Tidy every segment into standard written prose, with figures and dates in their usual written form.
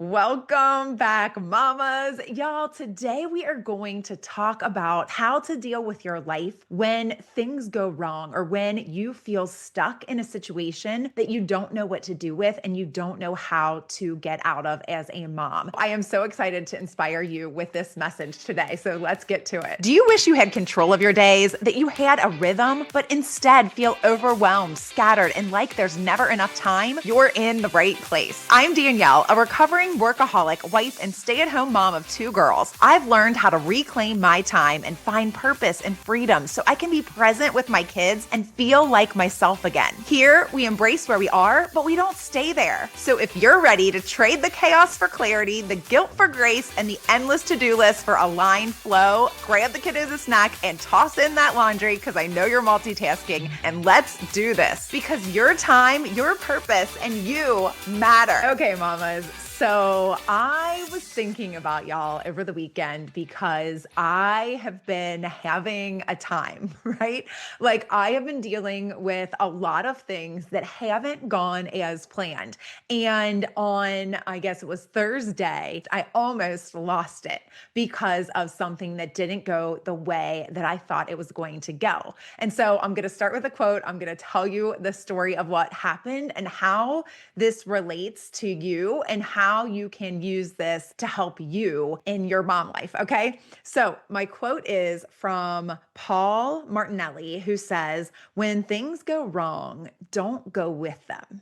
Welcome back, mamas. Y'all, today we are going to talk about how to deal with your life when things go wrong or when you feel stuck in a situation that you don't know what to do with and you don't know how to get out of as a mom. I am so excited to inspire you with this message today. So let's get to it. Do you wish you had control of your days, that you had a rhythm, but instead feel overwhelmed, scattered, and like there's never enough time? You're in the right place. I'm Danielle, a recovering workaholic, wife, and stay-at-home mom of two girls. I've learned how to reclaim my time and find purpose and freedom so I can be present with my kids and feel like myself again. Here, we embrace where we are, but we don't stay there. So if you're ready to trade the chaos for clarity, the guilt for grace, and the endless to-do list for aligned flow, grab the kiddos a snack and toss in that laundry because I know you're multitasking, and let's do this because your time, your purpose, and you matter. Okay, mamas. So I was thinking about y'all over the weekend because I have been having a time, right? Like I have been dealing with a lot of things that haven't gone as planned. And on, I guess it was Thursday, I almost lost it because of something that didn't go the way that I thought it was going to go. And so I'm going to start with a quote. I'm going to tell you the story of what happened and how this relates to you and how you can use this to help you in your mom life. Okay. So my quote is from Paul Martinelli, who says, "When things go wrong, don't go with them."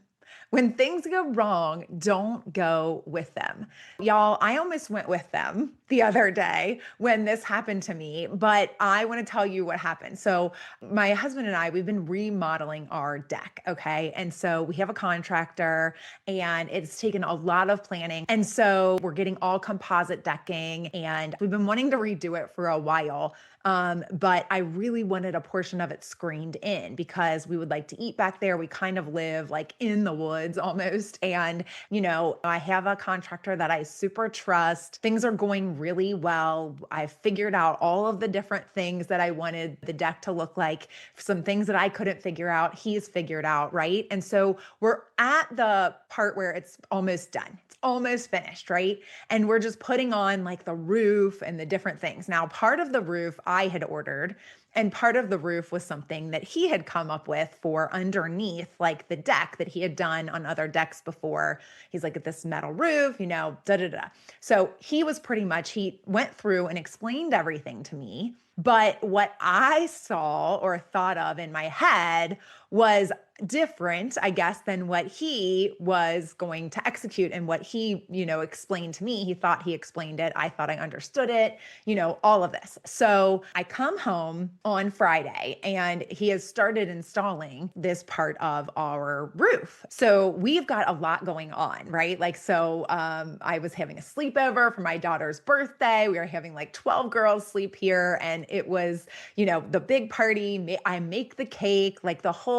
When things go wrong, don't go with them. Y'all, I almost went with them the other day when this happened to me, but I want to tell you what happened. So my husband and I, we've been remodeling our deck, okay? And so we have a contractor and it's taken a lot of planning. And so we're getting all composite decking and we've been wanting to redo it for a while. But I really wanted a portion of it screened in because we would like to eat back there. We kind of live like in the woods almost. And, I have a contractor that I super trust. Things are going really well. I've figured out all of the different things that I wanted the deck to look like. Some things that I couldn't figure out, he's figured out, right? And so we're at the part where it's almost done. It's almost finished, right? And we're just putting on like the roof and the different things. Now, part of the roof I had ordered, and part of the roof was something that he had come up with for underneath, like the deck that he had done on other decks before. He's like, "At this metal roof, da da da." So he went through and explained everything to me. But what I saw or thought of in my head was different, I guess, than what he was going to execute and what he, explained to me. He thought he explained it. I thought I understood it, all of this. So I come home on Friday and he has started installing this part of our roof. So we've got a lot going on, right? I was having a sleepover for my daughter's birthday. We were having like 12 girls sleep here. And it was, the big party. I make the cake, like the whole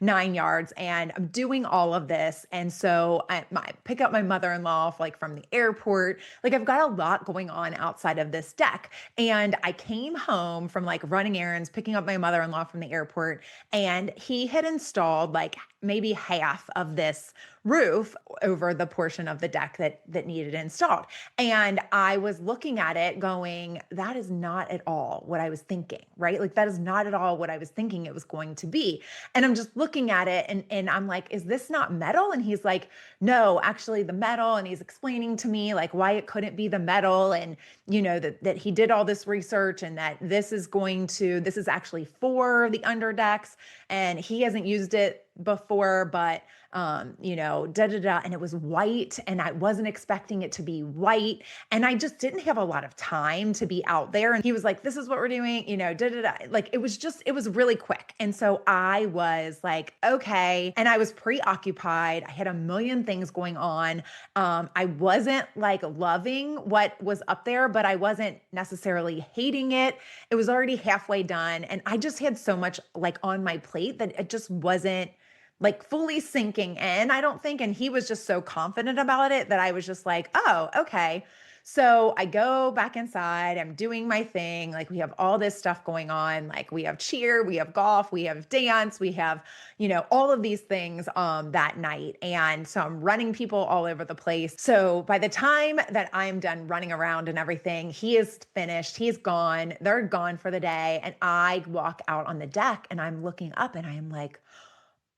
9 yards, and I'm doing all of this. And so I pick up my mother-in-law from the airport. Like I've got a lot going on outside of this deck. And I came home from running errands, picking up my mother-in-law from the airport, and he had installed maybe half of this roof over the portion of the deck that needed installed. And I was looking at it going, that is not at all what I was thinking, right? That is not at all what I was thinking it was going to be. And I'm just looking at it and I'm like, is this not metal? And he's like, no, actually the metal. And he's explaining to me why it couldn't be the metal. And, that he did all this research and that this is actually for the underdecks and he hasn't used it before, but da da da. And it was white and I wasn't expecting it to be white. And I just didn't have a lot of time to be out there. And he was like, this is what we're doing, da da da. It was really quick. And so I was like, okay. And I was preoccupied. I had a million things going on. I wasn't loving what was up there, but I wasn't necessarily hating it. It was already halfway done. And I just had so much on my plate that it just wasn't like fully sinking in, I don't think. And he was just so confident about it that I was just like, oh, okay. So I go back inside, I'm doing my thing. Like we have all this stuff going on. Like we have cheer, we have golf, we have dance, we have, all of these things that night. And so I'm running people all over the place. So by the time that I'm done running around and everything, he is finished, he's gone, they're gone for the day. And I walk out on the deck and I'm looking up and I am like,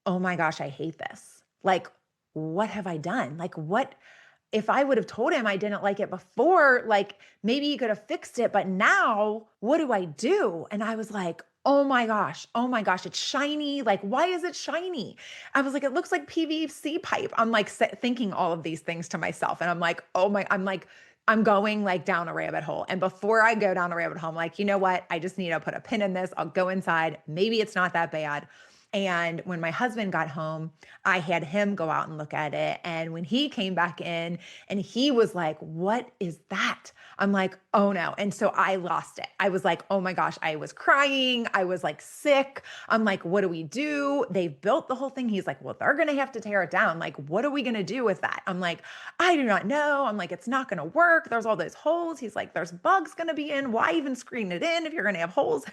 oh my gosh, I hate this. Like, what have I done? Like, what if I would have told him I didn't like it before? Like, maybe he could have fixed it, but now what do I do? And I was like, oh my gosh, it's shiny. Like, why is it shiny? I was like, it looks like PVC pipe. I'm like thinking all of these things to myself. And I'm like, I'm going like down a rabbit hole. And before I go down a rabbit hole, I'm like, you know what? I just need to put a pin in this. I'll go inside. Maybe it's not that bad. And when my husband got home, I had him go out and look at it. And when he came back in and he was like, what is that? I'm like, oh no. And so I lost it. I was like, oh my gosh, I was crying. I was like sick. I'm like, what do we do? They've built the whole thing. He's like, well, they're going to have to tear it down. Like, what are we going to do with that? I'm like, I do not know. I'm like, it's not going to work. There's all those holes. He's like, there's bugs going to be in. Why even screen it in if you're going to have holes?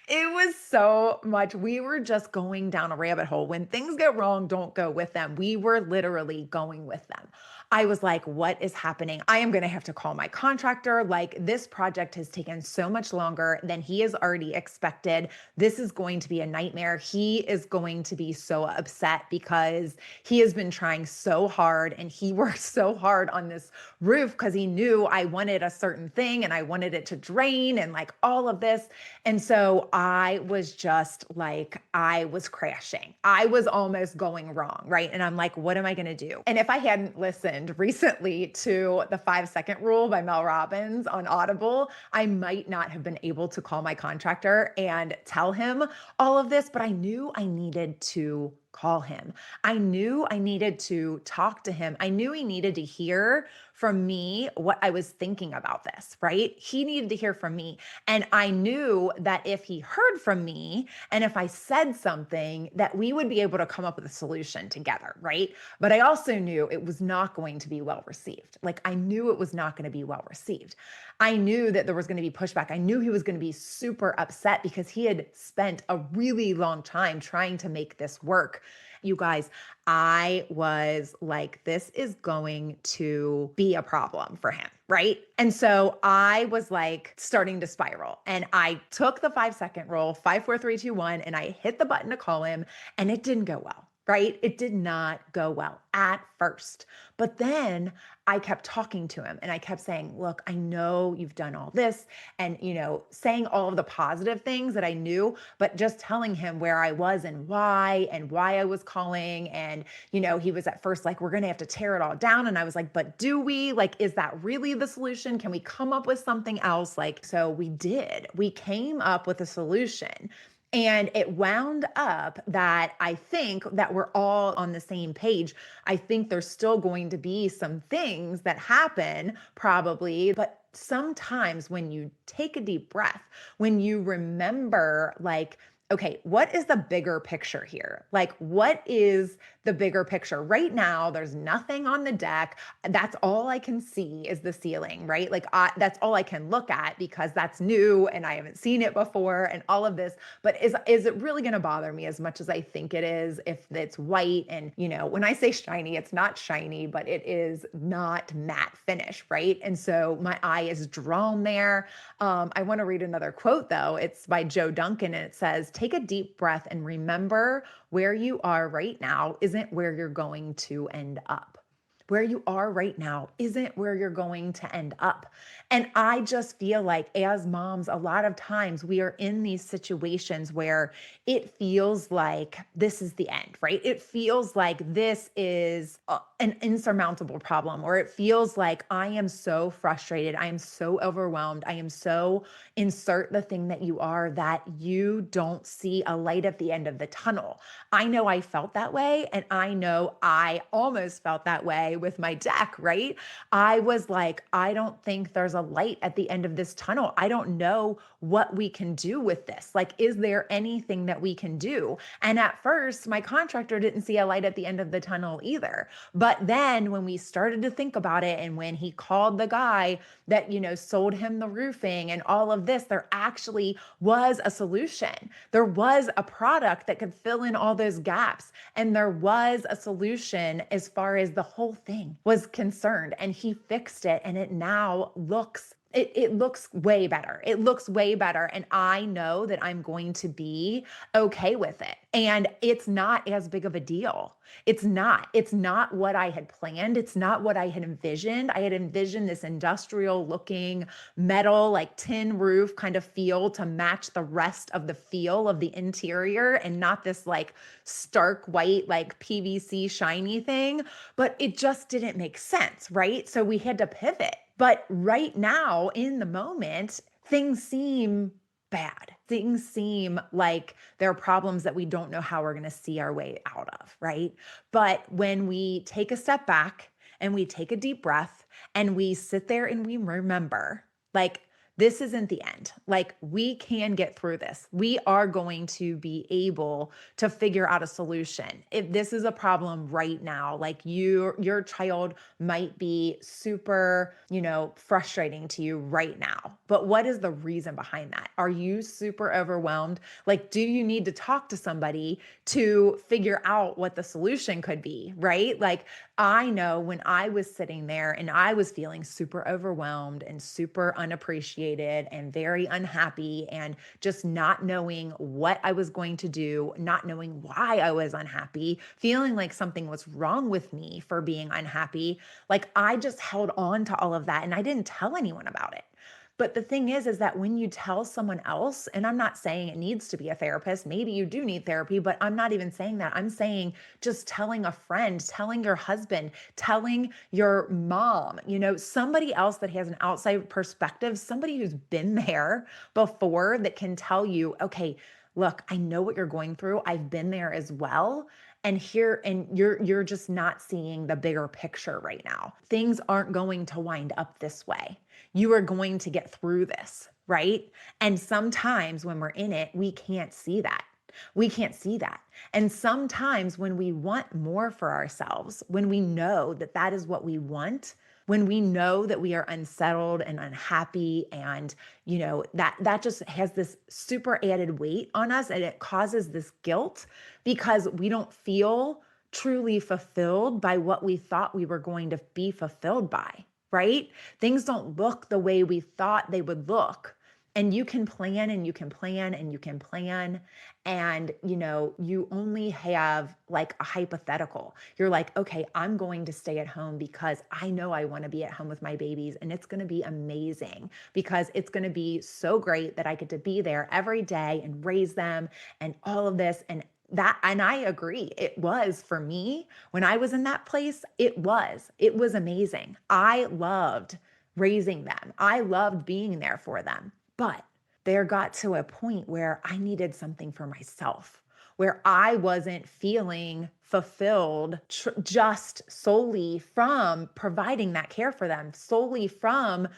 It was so much. We were just going down a rabbit hole. When things go wrong, don't go with them. We were literally going with them. I was like, what is happening? I am going to have to call my contractor. Like, this project has taken so much longer than he has already expected. This is going to be a nightmare. He is going to be so upset because he has been trying so hard and he worked so hard on this roof because he knew I wanted a certain thing and I wanted it to drain and like all of this. And so I was just like, I was crashing. I was almost going wrong, right? And I'm like, what am I going to do? And if I hadn't listened recently to the 5 second rule by Mel Robbins on Audible, I might not have been able to call my contractor and tell him all of this, but I knew I needed to call him. I knew I needed to talk to him. I knew he needed to hear from me what I was thinking about this, right? He needed to hear from me. And I knew that if he heard from me and if I said something, that we would be able to come up with a solution together, right? But I also knew it was not going to be well received. Like, I knew it was not going to be well received. I knew that there was going to be pushback. I knew he was going to be super upset because he had spent a really long time trying to make this work. You guys, I was like, this is going to be a problem for him, right? And so I was like starting to spiral and I took the 5 second rule, 5, 4, 3, 2, 1, and I hit the button to call him and it didn't go well. Right? It did not go well at first. But then I kept talking to him and I kept saying, look, I know you've done all this and, saying all of the positive things that I knew, but just telling him where I was and why I was calling. And, he was at first like, we're going to have to tear it all down. And I was like, but do we? Like, is that really the solution? Can we come up with something else? Like, so we did. We came up with a solution. And it wound up that I think that we're all on the same page. I think there's still going to be some things that happen probably, but sometimes when you take a deep breath, when you remember like, okay, what is the bigger picture here? Like, what is the bigger picture? Right now, there's nothing on the deck. That's all I can see is the ceiling, right? Like, that's all I can look at because that's new and I haven't seen it before and all of this. But is it really going to bother me as much as I think it is if it's white? And, when I say shiny, it's not shiny, but it is not matte finish, right? And so my eye is drawn there. I want to read another quote though. It's by Joe Duncan and it says, take a deep breath and remember where you are right now isn't where you're going to end up. Where you are right now isn't where you're going to end up. And I just feel like as moms, a lot of times we are in these situations where it feels like this is the end, right? It feels like this is an insurmountable problem, or it feels like I am so frustrated. I am so overwhelmed. I am so insert the thing that you are that you don't see a light at the end of the tunnel. I know I felt that way. And I know I almost felt that way way with my deck, right? I was like, I don't think there's a light at the end of this tunnel. I don't know what we can do with this. Like, is there anything that we can do? And at first, my contractor didn't see a light at the end of the tunnel either. But then when we started to think about it, and when he called the guy that, sold him the roofing and all of this, there actually was a solution. There was a product that could fill in all those gaps. And there was a solution as far as the whole thing was concerned. And he fixed it. And it now it looks way better. It looks way better. And I know that I'm going to be okay with it. And it's not as big of a deal. It's not what I had planned. It's not what I had envisioned. I had envisioned this industrial looking metal, like tin roof kind of feel to match the rest of the feel of the interior, and not this like stark white, like PVC shiny thing. But it just didn't make sense, right? So we had to pivot. But right now, in the moment, things seem bad. Things seem like there are problems that we don't know how we're going to see our way out of, right? But when we take a step back and we take a deep breath and we sit there and we remember, like, this isn't the end. Like, we can get through this. We are going to be able to figure out a solution. If this is a problem right now, like your child might be super, frustrating to you right now. But what is the reason behind that? Are you super overwhelmed? Like, do you need to talk to somebody to figure out what the solution could be, right? Like, I know when I was sitting there and I was feeling super overwhelmed and super unappreciated and very unhappy and just not knowing what I was going to do, not knowing why I was unhappy, feeling like something was wrong with me for being unhappy. Like, I just held on to all of that and I didn't tell anyone about it. But the thing is that when you tell someone else, and I'm not saying it needs to be a therapist, maybe you do need therapy, but I'm not even saying that. I'm saying just telling a friend, telling your husband, telling your mom, somebody else that has an outside perspective, somebody who's been there before that can tell you, okay, look, I know what you're going through. I've been there as well. And you're just not seeing the bigger picture right now. Things aren't going to wind up this way. You are going to get through this, right? And sometimes when we're in it, we can't see that. We can't see that. And sometimes when we want more for ourselves, when we know that that is what we want, when we know that we are unsettled and unhappy, and that just has this super added weight on us, and it causes this guilt because we don't feel truly fulfilled by what we thought we were going to be fulfilled by, right? Things don't look the way we thought they would look. And you can plan and you can plan and you can plan. And, you only have like a hypothetical. You're like, okay, I'm going to stay at home because I know I want to be at home with my babies. And it's going to be amazing because it's going to be so great that I get to be there every day and raise them and all of this. And I agree. It was for me when I was in that place. It was amazing. I loved raising them. I loved being there for them. But there got to a point where I needed something for myself, where I wasn't feeling fulfilled just solely from providing that care for them, solely from,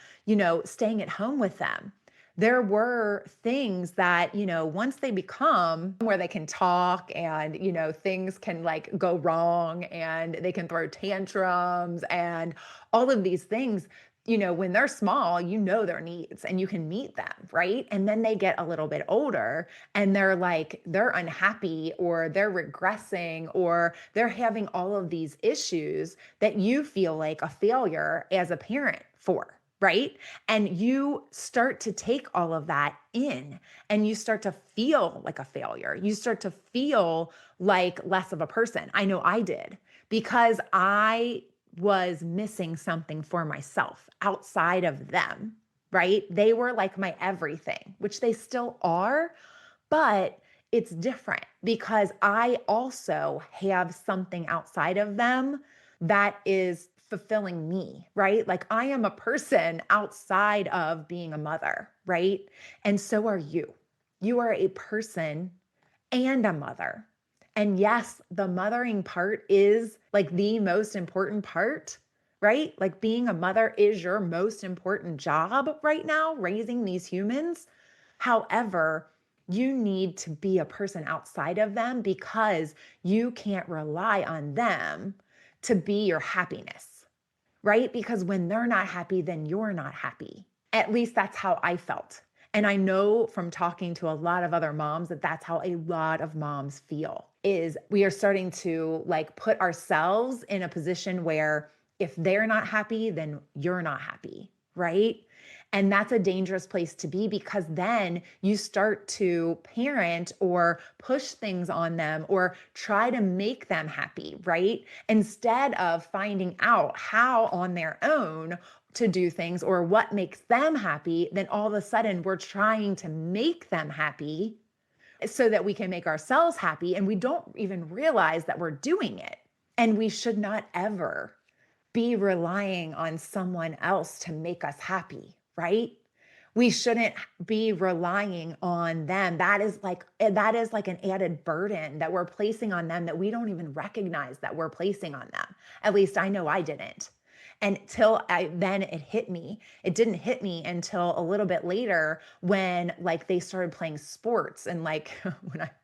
staying at home with them. There were things that, once they become where they can talk and, things can like go wrong and they can throw tantrums and all of these things, when they're small, their needs and you can meet them, right? And then they get a little bit older and they're unhappy or they're regressing or they're having all of these issues that you feel like a failure as a parent for. Right? And you start to take all of that in and you start to feel like a failure. You start to feel like less of a person. I know I did because I was missing something for myself outside of them, right? They were like my everything, which they still are, but it's different because I also have something outside of them that is fulfilling me, right? Like I am a person outside of being a mother, right? And so are you. You are a person and a mother. And yes, the mothering part is like the most important part, right? Like being a mother is your most important job right now, raising these humans. However, you need to be a person outside of them because you can't rely on them to be your happiness, right? Because when they're not happy, then you're not happy. At least that's how I felt. And I know from talking to a lot of other moms that that's how a lot of moms feel is we are starting to like put ourselves in a position where if they're not happy, then you're not happy, right? And that's a dangerous place to be because then you start to parent or push things on them or try to make them happy, right? Instead of finding out how on their own to do things or what makes them happy, then all of a sudden we're trying to make them happy so that we can make ourselves happy. And we don't even realize that we're doing it. And we should not ever be relying on someone else to make us happy, right? We shouldn't be relying on them. That is like an added burden that we're placing on them that we don't even recognize that we're placing on them. At least I know I didn't. Until then it hit me. It didn't hit me until a little bit later when like they started playing sports and like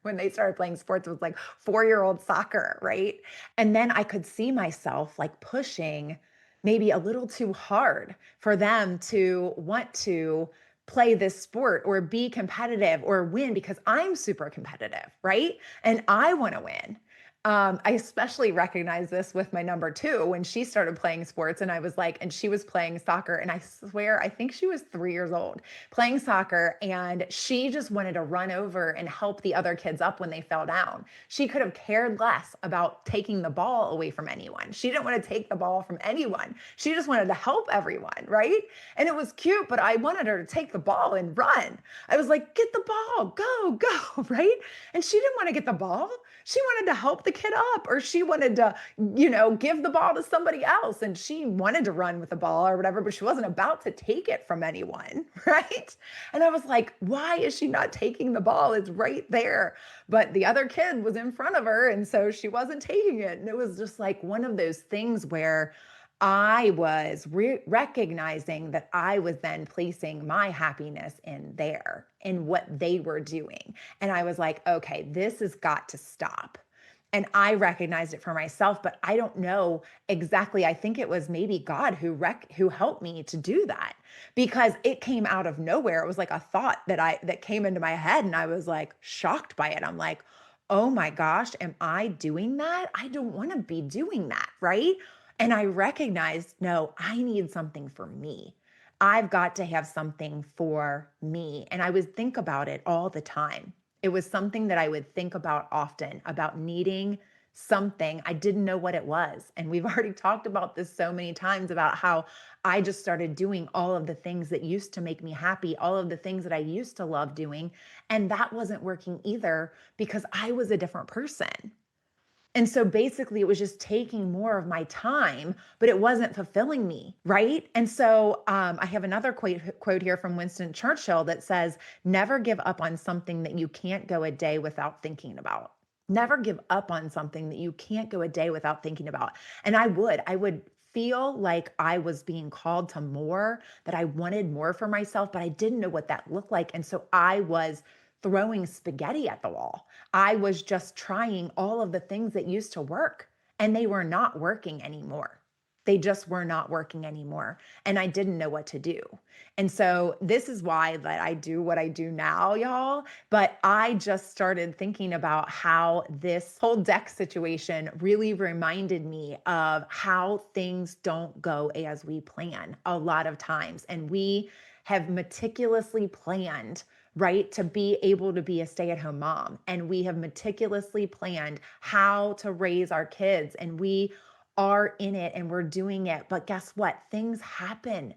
when they started playing sports, it was like 4-year-old soccer, right? And then I could see myself like pushing maybe a little too hard for them to want to play this sport or be competitive or win because I'm super competitive, right? And I want to win. I especially recognize this with my number two when she started playing sports and I was like, and she was playing soccer. And I swear, I think she was 3 years old playing soccer. And she just wanted to run over and help the other kids up when they fell down. She could have cared less about taking the ball away from anyone. She didn't want to take the ball from anyone. She just wanted to help everyone, right? And it was cute, but I wanted her to take the ball and run. I was like, get the ball, go, right? And she didn't want to get the ball. She wanted to help the kid up, or she wanted to, give the ball to somebody else. And she wanted to run with the ball or whatever, but she wasn't about to take it from anyone. Right. And I was like, why is she not taking the ball? It's right there. But the other kid was in front of her. And so she wasn't taking it. And it was just like one of those things where I was recognizing that I was then placing my happiness in what they were doing. And I was like, okay, this has got to stop. And I recognized it for myself, but I don't know exactly. I think it was maybe God who helped me to do that because it came out of nowhere. It was like a thought that came into my head, and I was like shocked by it. I'm like, oh my gosh, am I doing that? I don't want to be doing that, right? And I recognized, no, I need something for me. I've got to have something for me. And I would think about it all the time. It was something that I would think about often, about needing something. I didn't know what it was. And we've already talked about this so many times about how I just started doing all of the things that used to make me happy, all of the things that I used to love doing. And that wasn't working either because I was a different person. And so basically, it was just taking more of my time, but it wasn't fulfilling me, right? And so I have another quote here from Winston Churchill that says, never give up on something that you can't go a day without thinking about. Never give up on something that you can't go a day without thinking about. And I would feel like I was being called to more, that I wanted more for myself, but I didn't know what that looked like. And so I was throwing spaghetti at the wall. I was just trying all of the things that used to work, and they were not working anymore. They just were not working anymore. And I didn't know what to do. And so this is why that I do what I do now, y'all. But I just started thinking about how this whole deck situation really reminded me of how things don't go as we plan a lot of times. And we have meticulously planned, right, to be able to be a stay-at-home mom. And we have meticulously planned how to raise our kids. And we are in it and we're doing it. But guess what? Things happen.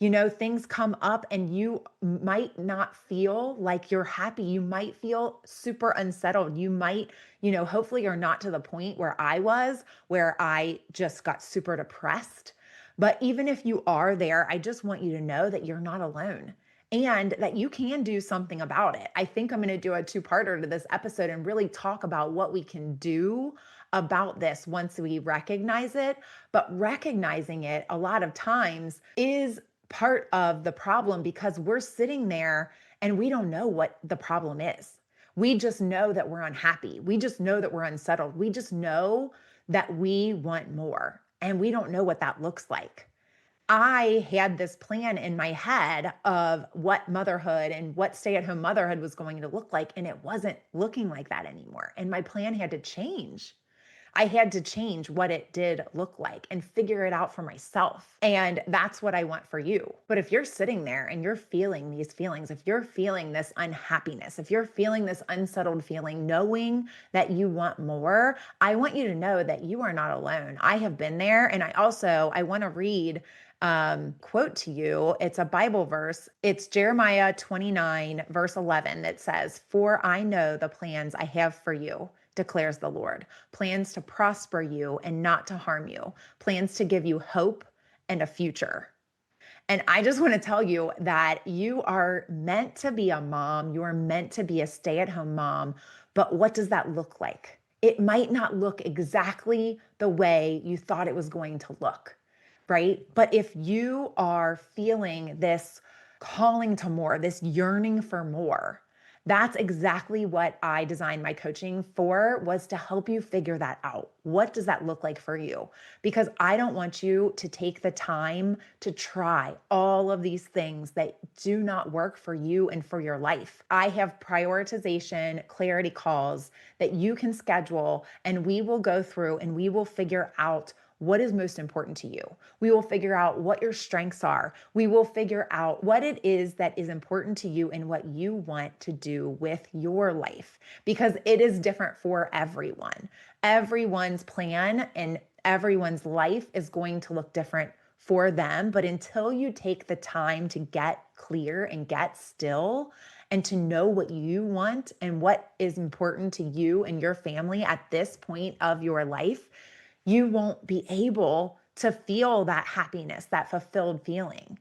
Things come up and you might not feel like you're happy. You might feel super unsettled. You might, hopefully you're not to the point where I was, where I just got super depressed. But even if you are there, I just want you to know that you're not alone. and that you can do something about it. I think I'm going to do a two-parter to this episode and really talk about what we can do about this once we recognize it. But recognizing it a lot of times is part of the problem because we're sitting there and we don't know what the problem is. We just know that we're unhappy. We just know that we're unsettled. We just know that we want more, and we don't know what that looks like. I had this plan in my head of what motherhood and what stay at home motherhood was going to look like, and it wasn't looking like that anymore. And my plan had to change. I had to change what it did look like and figure it out for myself. And that's what I want for you. But if you're sitting there and you're feeling these feelings, if you're feeling this unhappiness, if you're feeling this unsettled feeling, knowing that you want more, I want you to know that you are not alone. I have been there. And I want to read quote to you. It's a Bible verse. It's Jeremiah 29, verse 11 that says, "For I know the plans I have for you, declares the Lord, plans to prosper you and not to harm you, plans to give you hope and a future." And I just want to tell you that you are meant to be a mom. You are meant to be a stay-at-home mom. But what does that look like? It might not look exactly the way you thought it was going to look, right? But if you are feeling this calling to more, this yearning for more, that's exactly what I designed my coaching for, was to help you figure that out. What does that look like for you? Because I don't want you to take the time to try all of these things that do not work for you and for your life. I have prioritization clarity calls that you can schedule, and we will go through and we will figure out what is most important to you. We will figure out what your strengths are. We will figure out what it is that is important to you and what you want to do with your life, because it is different for everyone. Everyone's plan and everyone's life is going to look different for them. But until you take the time to get clear and get still and to know what you want and what is important to you and your family at this point of your life, you won't be able to feel that happiness, that fulfilled feeling.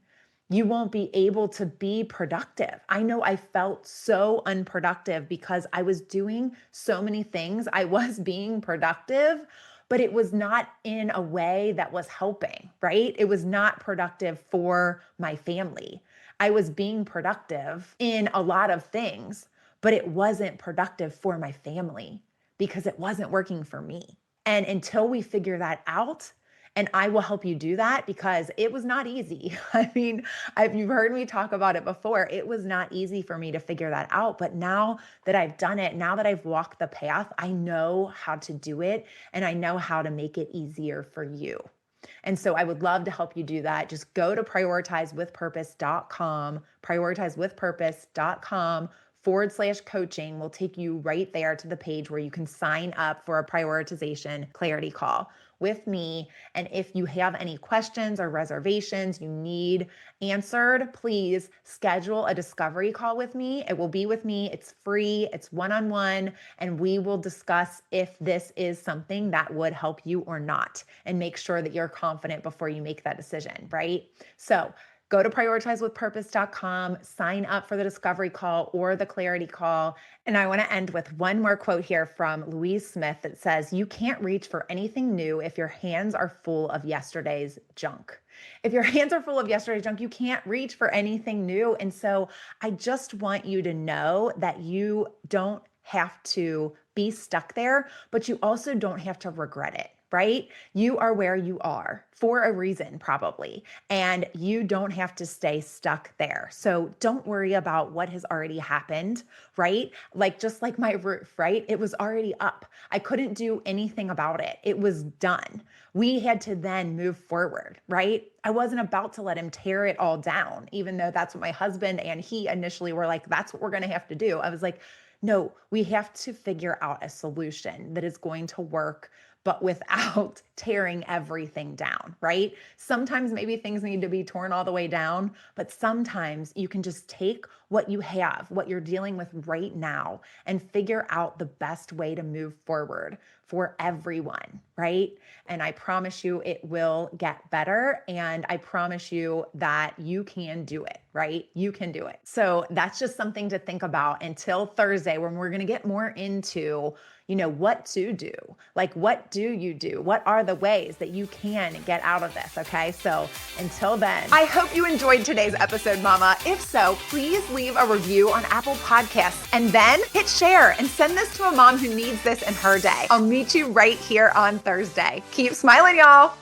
You won't be able to be productive. I know I felt so unproductive because I was doing so many things. I was being productive, but it was not in a way that was helping, right? It was not productive for my family. I was being productive in a lot of things, but it wasn't productive for my family because it wasn't working for me. And until we figure that out, and I will help you do that, because it was not easy. I mean, you've heard me talk about it before. It was not easy for me to figure that out. But now that I've done it, now that I've walked the path, I know how to do it, and I know how to make it easier for you. And so I would love to help you do that. Just go to prioritizewithpurpose.com will take you right there to the page where you can sign up for a prioritization clarity call with me. And if you have any questions or reservations you need answered, please schedule a discovery call with me. It will be with me. It's free. It's one-on-one. And we will discuss if this is something that would help you or not, and make sure that you're confident before you make that decision, right? So go to prioritizewithpurpose.com, sign up for the discovery call or the clarity call. And I want to end with one more quote here from Louise Smith that says, "You can't reach for anything new if your hands are full of yesterday's junk." If your hands are full of yesterday's junk, you can't reach for anything new. And so I just want you to know that you don't have to be stuck there, but you also don't have to regret it, right? You are where you are for a reason, probably, and you don't have to stay stuck there. So don't worry about what has already happened, right? Like, just like my roof, right? It was already up. I couldn't do anything about it. It was done. We had to then move forward, right? I wasn't about to let him tear it all down, even though that's what my husband and he initially were like, that's what we're going to have to do. I was like, no, we have to figure out a solution that is going to work, but without tearing everything down, right? Sometimes maybe things need to be torn all the way down, but sometimes you can just take what you have, what you're dealing with right now, and figure out the best way to move forward for everyone, right? And I promise you it will get better. And I promise you that you can do it, right? You can do it. So that's just something to think about until Thursday, when we're going to get more into, what to do. Like, what do you do? What are the ways that you can get out of this? Okay. So until then, I hope you enjoyed today's episode, Mama. If so, please leave a review on Apple Podcasts and then hit share and send this to a mom who needs this in her day. I'll meet you right here on Thursday. Keep smiling, y'all.